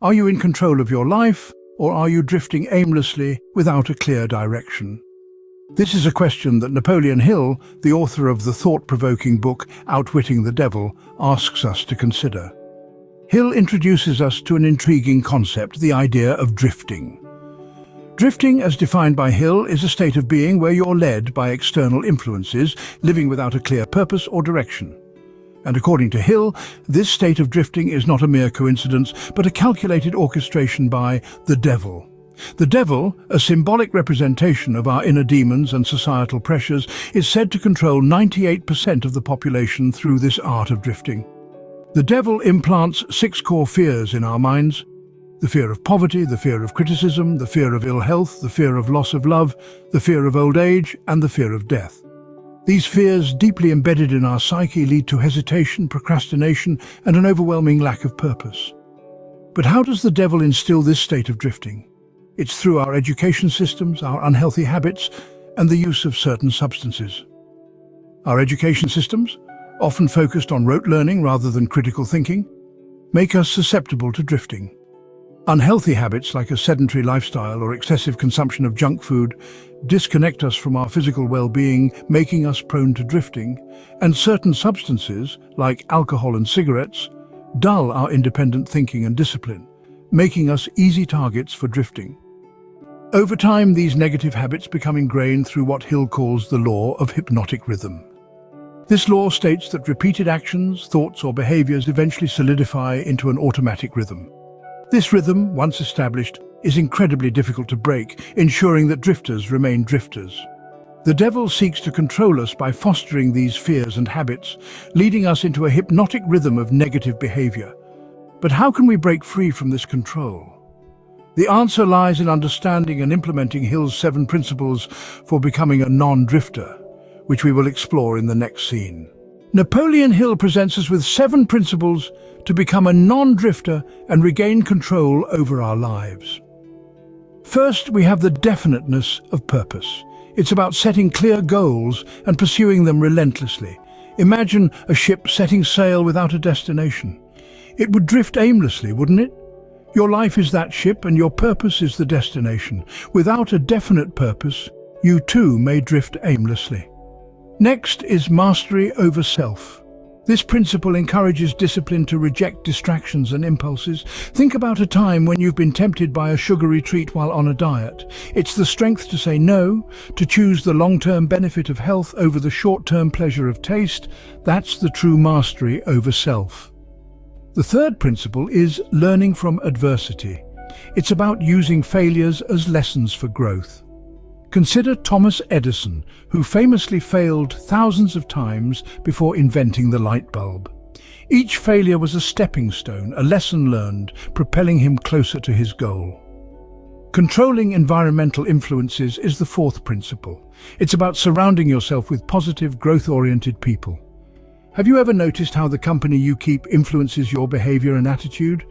Are you in control of your life, or are you drifting aimlessly without a clear direction? This is a question that Napoleon Hill, the author of the thought-provoking book Outwitting the Devil, asks us to consider. Hill introduces us to an intriguing concept, the idea of drifting. Drifting, as defined by Hill, is a state of being where you're led by external influences, living without a clear purpose or direction. And according to Hill, this state of drifting is not a mere coincidence, but a calculated orchestration by the devil. The devil, a symbolic representation of our inner demons and societal pressures, is said to control 98% of the population through this art of drifting. The devil implants 6 core fears in our minds: the fear of poverty, the fear of criticism, the fear of ill health, the fear of loss of love, the fear of old age, and the fear of death. These fears, deeply embedded in our psyche, lead to hesitation, procrastination, and an overwhelming lack of purpose. But how does the devil instill this state of drifting? It's through our education systems, our unhealthy habits, and the use of certain substances. Our education systems, often focused on rote learning rather than critical thinking, make us susceptible to drifting. Unhealthy habits like a sedentary lifestyle or excessive consumption of junk food disconnect us from our physical well-being, making us prone to drifting, and certain substances, like alcohol and cigarettes, dull our independent thinking and discipline, making us easy targets for drifting. Over time, these negative habits become ingrained through what Hill calls the law of hypnotic rhythm. This law states that repeated actions, thoughts, or behaviors eventually solidify into an automatic rhythm. This rhythm, once established, is incredibly difficult to break, ensuring that drifters remain drifters. The devil seeks to control us by fostering these fears and habits, leading us into a hypnotic rhythm of negative behavior. But how can we break free from this control? The answer lies in understanding and implementing Hill's 7 principles for becoming a non-drifter, which we will explore in the next scene. Napoleon Hill presents us with 7 principles to become a non-drifter and regain control over our lives. First, we have the definiteness of purpose. It's about setting clear goals and pursuing them relentlessly. Imagine a ship setting sail without a destination. It would drift aimlessly, wouldn't it? Your life is that ship, and your purpose is the destination. Without a definite purpose, you too may drift aimlessly. Next is mastery over self. This principle encourages discipline to reject distractions and impulses. Think about a time when you've been tempted by a sugary treat while on a diet. It's the strength to say no, to choose the long-term benefit of health over the short-term pleasure of taste. That's the true mastery over self. The third principle is learning from adversity. It's about using failures as lessons for growth. Consider Thomas Edison, who famously failed thousands of times before inventing the light bulb. Each failure was a stepping stone, a lesson learned, propelling him closer to his goal. Controlling environmental influences is the fourth principle. It's about surrounding yourself with positive, growth-oriented people. Have you ever noticed how the company you keep influences your behavior and attitude?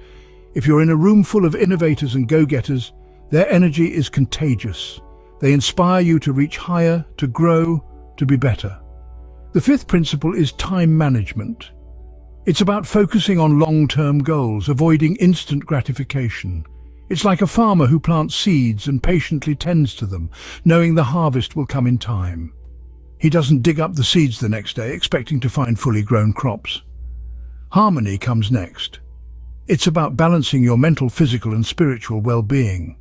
If you're in a room full of innovators and go-getters, their energy is contagious. They inspire you to reach higher, to grow, to be better. The fifth principle is time management. It's about focusing on long-term goals, avoiding instant gratification. It's like a farmer who plants seeds and patiently tends to them, knowing the harvest will come in time. He doesn't dig up the seeds the next day, expecting to find fully grown crops. Harmony comes next. It's about balancing your mental, physical, and spiritual well-being.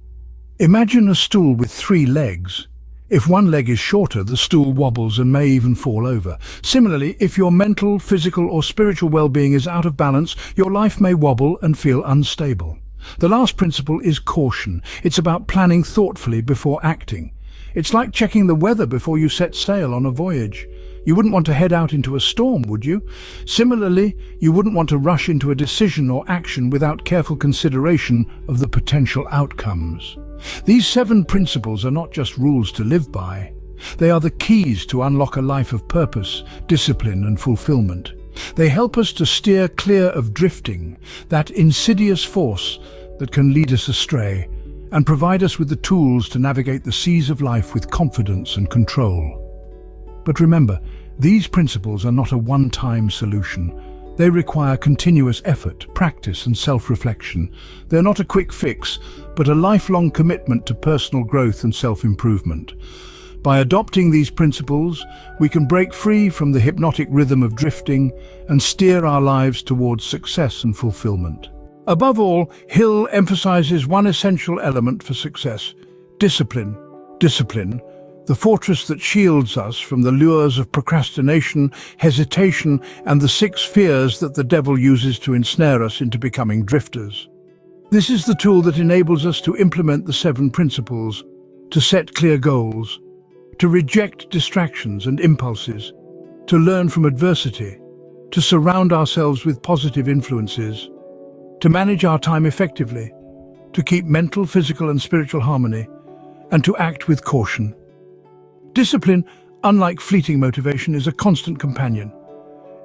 Imagine a stool with 3 legs. If one leg is shorter, the stool wobbles and may even fall over. Similarly, if your mental, physical, or spiritual well-being is out of balance, your life may wobble and feel unstable. The last principle is caution. It's about planning thoughtfully before acting. It's like checking the weather before you set sail on a voyage. You wouldn't want to head out into a storm, would you? Similarly, you wouldn't want to rush into a decision or action without careful consideration of the potential outcomes. These 7 principles are not just rules to live by. They are the keys to unlock a life of purpose, discipline, and fulfillment. They help us to steer clear of drifting, that insidious force that can lead us astray, and provide us with the tools to navigate the seas of life with confidence and control. But remember, these principles are not a one-time solution. They require continuous effort, practice, and self-reflection. They're not a quick fix, but a lifelong commitment to personal growth and self-improvement. By adopting these principles, we can break free from the hypnotic rhythm of drifting and steer our lives towards success and fulfillment. Above all, Hill emphasizes one essential element for success: discipline. Discipline, the fortress that shields us from the lures of procrastination, hesitation, and the 6 fears that the devil uses to ensnare us into becoming drifters. This is the tool that enables us to implement the 7 principles, to set clear goals, to reject distractions and impulses, to learn from adversity, to surround ourselves with positive influences, to manage our time effectively, to keep mental, physical, and spiritual harmony, and to act with caution. Discipline, unlike fleeting motivation, is a constant companion.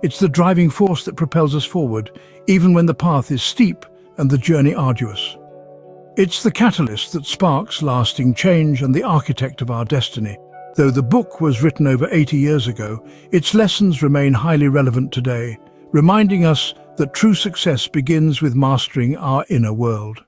It's the driving force that propels us forward, even when the path is steep and the journey arduous. It's the catalyst that sparks lasting change and the architect of our destiny. Though the book was written over 80 years ago, its lessons remain highly relevant today, reminding us that true success begins with mastering our inner world.